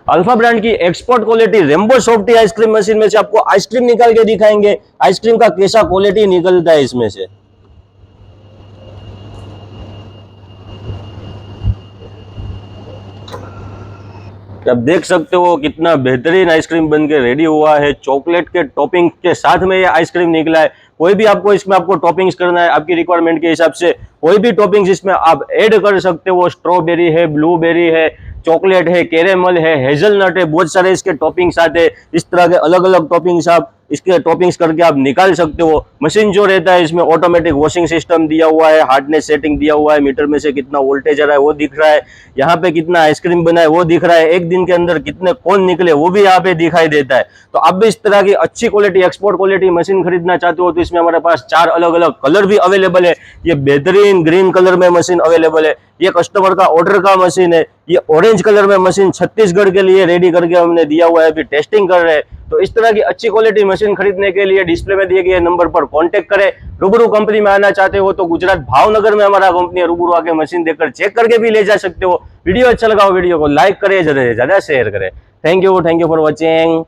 Alpha brand की export quality Rambo softy ice cream machine में से आपको आइसक्रीम निकाल के दिखाएंगे, आइसक्रीम का कैसा क्वालिटी निकलता है इसमें से। आप देख सकते हो कितना बेहतरीन आइसक्रीम बन के रेडी हुआ है। चॉकलेट के टॉपिंग के साथ में ये आइसक्रीम निकला है। कोई भी आपको इसमें आपको टॉपिंग्स करना है आपकी रिक्वायरमेंट के हिसाब से, कोई भी टॉपिंग्स इसमें आप ऐड कर सकते हो। स्ट्रॉबेरी है, ब्लूबेरी है, चॉकलेट है, कैरेमल है, हेजलनट है, बहुत सारे इसके टॉपिंग्स आते हैं। इस तरह के अलग अलग टॉपिंग्स आप इसके टॉपिंग्स करके आप निकाल सकते हो। मशीन जो रहता है इसमें ऑटोमेटिक वॉशिंग सिस्टम दिया हुआ है, हार्डनेस सेटिंग दिया हुआ है, मीटर में से कितना वोल्टेज आ रहा है वो दिख रहा है, यहाँ पे कितना आइसक्रीम बना है वो दिख रहा है, एक दिन के अंदर कितने कोन निकले वो भी यहाँ पे दिखाई देता है। तो आप भी इस तरह की अच्छी क्वालिटी एक्सपोर्ट क्वालिटी मशीन खरीदना चाहते हो तो इसमें हमारे पास 4 अलग अलग कलर भी अवेलेबल है। ये बेहतरीन ग्रीन कलर में मशीन अवेलेबल है, ये कस्टमर का ऑर्डर का मशीन है। ये ऑरेंज कलर में मशीन छत्तीसगढ़ के लिए रेडी करके हमने दिया हुआ है, अभी टेस्टिंग कर रहे हैं। तो इस तरह की अच्छी क्वालिटी मशीन खरीदने के लिए डिस्प्ले में दिए गए नंबर पर कांटेक्ट करें। रूबरू कंपनी में आना चाहते हो तो गुजरात भावनगर में हमारा कंपनी है, रूबरू आके मशीन देखकर चेक करके भी ले जा सकते हो। वीडियो अच्छा लगा हो वीडियो को लाइक करें, ज्यादा से ज्यादा शेयर करें। Thank you for watching.